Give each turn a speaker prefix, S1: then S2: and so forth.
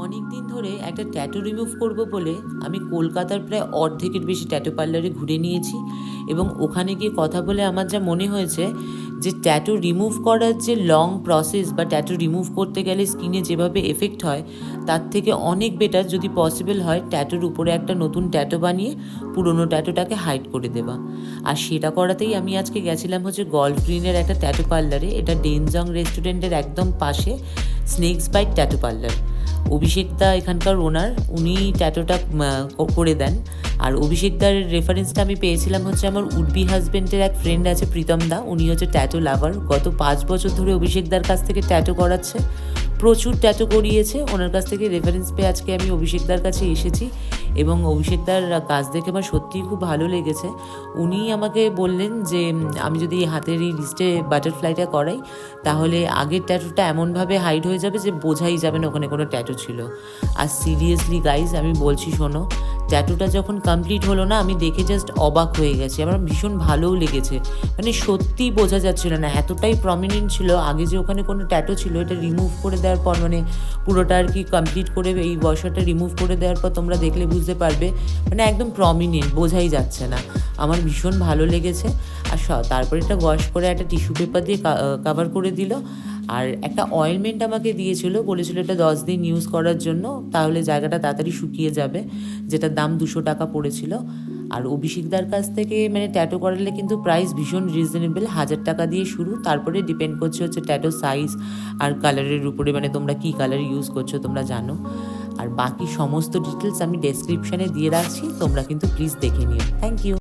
S1: অনেক দিন ধরে একটা ট্যাটু রিমুভ করব বলে আমি কলকাতার প্রায় অর্ধেকের বেশি ট্যাটু পার্লারে ঘুরে নিয়েছি এবং ওখানে গিয়ে কথা বলে আমার যা মনে হয়েছে যে ট্যাটু রিমুভ করার যে লং প্রসেস বা ট্যাটু রিমুভ করতে গেলে স্কিনে যেভাবে এফেক্ট হয় তার থেকে অনেক বেটার যদি পসিবল হয় ট্যাটুর উপরে একটা নতুন ট্যাটু বানিয়ে পুরনো ট্যাটুটাকে হাইড করে দেওয়া। আর সেটা করাতেই আমি আজকে গেছিলাম হচ্ছে গল্ফ গ্রিনের একটা ট্যাটু পার্লারে। এটা ডেনজং রেস্টুরেন্টের একদম পাশে স্নেকস বাইট ট্যাটু পার্লার। অভিষেকদা এখানকার ওনার, উনি ট্যাটুটা করে দেন। আর অভিষেকদার রেফারেন্সটা আমি পেয়েছিলাম হচ্ছে আমার উডবি হাজব্যান্ডের এক ফ্রেন্ড আছে প্রীতম দা, উনি হচ্ছে ট্যাটু লাভার। গত 5 বছর ধরে অভিষেকদার কাছ থেকে ট্যাটু করাচ্ছে, প্রচুর ট্যাটু করিয়েছে। ওনার কাছ থেকে রেফারেন্স পেয়ে আজকে আমি অভিষেকদার কাছে এসেছি এবং অভিষেকদার কাজ দেখে আমার সত্যিই খুব ভালো লেগেছে। উনি আমাকে বললেন যে আমি যদি হাতের এই লিস্টে বাটারফ্লাইটা করাই তাহলে আগের ট্যাটুটা এমনভাবে হাইড হয়ে যাবে যে বোঝাই যাবে না ওখানে কোনো ট্যাটু ছিল। আর সিরিয়াসলি গাইজ আমি বলছি শোনো, ট্যাটুটা যখন কমপ্লিট হলো না আমি দেখে জাস্ট অবাক হয়ে গেছি। আমার ভীষণ ভালোও লেগেছে, মানে সত্যিই বোঝা যাচ্ছিল না, এতটাই প্রমিনেন্ট ছিল। আগে যে ওখানে কোনো ট্যাটু ছিল এটা রিমুভ করে দেওয়ার পর, মানে পুরোটা আর কি কমপ্লিট করে এই বসাটা রিমুভ করে দেওয়ার পর তোমরা দেখলে বুঝতে পারবে, মানে একদম প্রমিনেন্ট, বোঝাই যাচ্ছে না। আমার ভীষণ ভালো লেগেছে। আর তারপরে এটা ওয়াশ করে একটা টিস্যু পেপার দিয়ে কাভার করে দিল। আর একটা অয়েলমেন্ট আমাকে দিয়েছিল, বলেছিল এটা 10 দিন ইউজ করার জন্য, তাহলে জায়গাটা তাড়াতাড়ি শুকিয়ে যাবে, যেটার দাম 200 টাকা পড়েছিল। আর অভিষেকদার কাছ থেকে মানে ট্যাটু করালে কিন্তু প্রাইস ভীষণ রিজনেবল, 1000 টাকা দিয়ে শুরু। তারপরে ডিপেন্ড করছে হচ্ছে ট্যাটু সাইজ আর কালারের উপরে, মানে তোমরা কী কালার ইউজ করছো তোমরা জানো। আর বাকি সমস্ত ডিটেলস আমি ডেসক্রিপশানে দিয়ে রাখছি, তোমরা কিন্তু প্লিজ দেখে নিও। Thank you.